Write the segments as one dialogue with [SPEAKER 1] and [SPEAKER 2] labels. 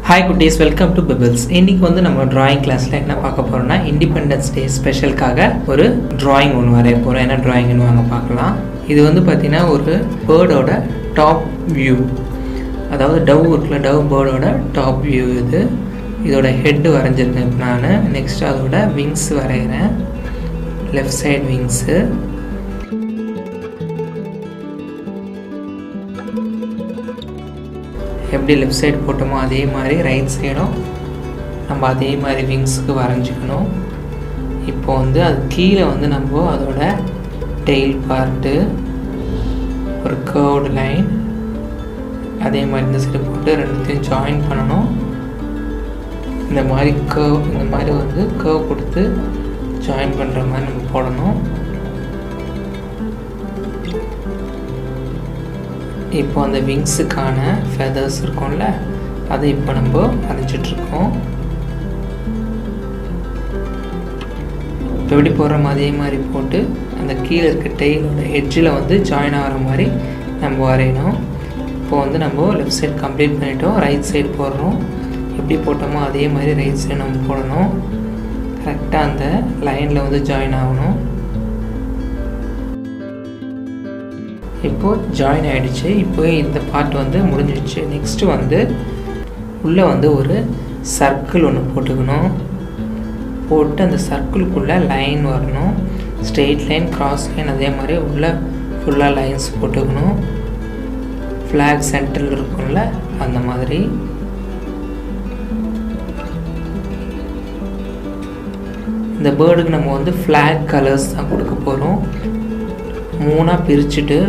[SPEAKER 1] Hi குட்டீஸ், welcome to pebbles. இன்றைக்கி வந்து நம்ம ட்ராயிங் கிளாஸில் என்ன பார்க்க போகிறோம்னா, இண்டிபெண்டன்ஸ் டே ஸ்பெஷலுக்காக ஒரு ட்ராயிங் ஒன்று வரைய போகிறோம். என்ன ட்ராயிங்னு வாங்க பார்க்கலாம். இது வந்து பார்த்திங்கன்னா ஒரு பேர்டோட டாப் வியூ, அதாவது டவ் இருக்குல்ல, டவ் பேர்டோட டாப் வியூ இது. இதோட ஹெட்டு வரைஞ்சிருக்கேன் இப்போ நான். நெக்ஸ்ட்டு அதோட விங்ஸ் வரைகிறேன், லெஃப்ட் சைடு விங்ஸு. எப்படி லெஃப்ட் சைடு போட்டோமோ அதே மாதிரி ரைட் சைடும் நம்ம அதே மாதிரி விங்ஸுக்கு வரைஞ்சிக்கணும். இப்போ வந்து அது கீழே வந்து நம்ம அதோட டெயில் பார்ட்டு, ஒரு கர்வ்டு லைன், அதே மாதிரி இந்த சைடு போட்டு ரெண்டுத்தையும் ஜாயின் பண்ணணும். இந்த மாதிரி வந்து கர்வ் கொடுத்து ஜாயின் பண்ணுற மாதிரி நம்ம போடணும். இப்போ அந்த விங்ஸுக்கான ஃபெதர்ஸ் இருக்கும்ல, அதை இப்போ நம்ம வரைஞ்சிட்ருக்கோம். இப்போ எப்படி போடுறோம் அதே மாதிரி போட்டு அந்த கீழே இருக்க டெயிலோட எட்ஜில் வந்து ஜாயின் ஆகிற மாதிரி நம்ம வரையணும். இப்போ வந்து நம்ம லெஃப்ட் சைடு கம்ப்ளீட் பண்ணிட்டோம். ரைட் சைடு போடுறோம். எப்படி போட்டோமோ அதே மாதிரி ரைட் சைடு நம்ம போடணும். கரெக்டாக அந்த லைனில் வந்து ஜாயின் ஆகணும். இப்போது ஜாயின் ஆகிடுச்சு. இப்போ இந்த பார்ட் வந்து முடிஞ்சிடுச்சு. நெக்ஸ்ட்டு வந்து உள்ளே வந்து ஒரு சர்க்கிள் ஒன்று போட்டுக்கணும். போட்டு அந்த சர்க்கிளுக்குள்ளே லைன் வரணும், ஸ்ட்ரெயிட் லைன், கிராஸ் லைன், அதே மாதிரி உள்ளே ஃபுல்லாக லைன்ஸ் போட்டுக்கணும். ஃப்ளாக் சென்டரில் இருக்கும்ல, அந்த மாதிரி. இந்த பேர்டுக்கு நம்ம வந்து ஃப்ளாக் கலர்ஸ் தான் கொடுக்க போகிறோம். 3ஆக பிரிச்சுட்டு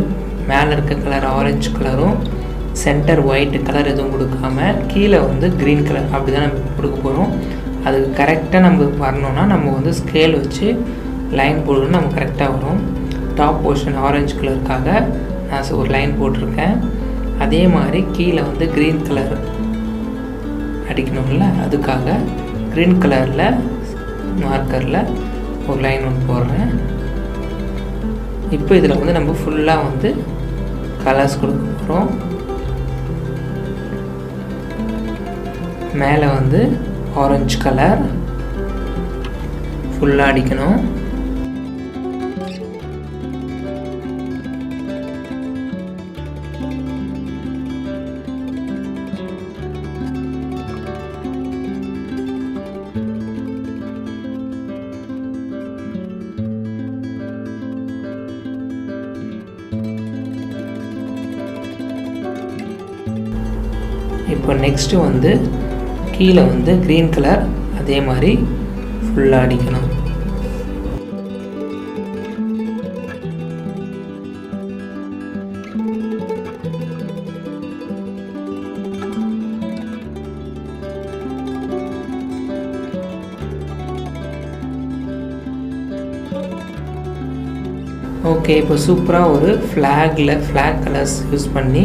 [SPEAKER 1] மேலே இருக்க கலர் ஆரஞ்சு கலரும், சென்டர் ஒயிட் கலர் எதுவும் கொடுக்காம கீழே வந்து க்ரீன் கலர் அப்படி தான் நம்ம கொடுக்க போகிறோம். அதுக்கு கரெக்டாக நம்ம வரணுன்னா நம்ம வந்து ஸ்கேல் வச்சு லைன் போடணும். நம்ம கரெக்டாக வரும். டாப் போர்ஷன் ஆரஞ்சு கலருக்காக நான் ஒரு லைன் போட்டிருக்கேன். அதே மாதிரி கீழே வந்து க்ரீன் கலர் அடிக்கணும்ல, அதுக்காக க்ரீன் கலரில் மார்க்கரில் ஒரு லைன் ஒன்று போடுறேன். இப்போ இதில் வந்து நம்ம ஃபுல்லாக வந்து கலர்ஸ் கொடுக்க போகிறோம். மேலே வந்து ஆரஞ்சு கலர் ஃபுல்லாக அடிக்கணும். இப்போ நெக்ஸ்ட்டு வந்து கீழே வந்து க்ரீன் கலர் அதே மாதிரி ஃபுல்லாக அடிக்கணும். ஓகே, இப்போ சூப்பராக ஒரு ஃப்ளாக் கலர்ஸ் யூஸ் பண்ணி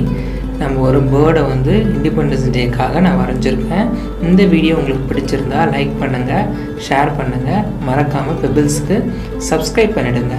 [SPEAKER 1] நம்ம ஒரு பேர்டை வந்து இண்டிபெண்டன்ஸ் டேக்காக நான் வரைஞ்சிருக்கேன். இந்த வீடியோ உங்களுக்கு பிடிச்சிருந்தா லைக் பண்ணுங்கள், ஷேர் பண்ணுங்கள், மறக்காமல் பெபிள்ஸ்க்கு சப்ஸ்கிரைப் பண்ணிவிடுங்க.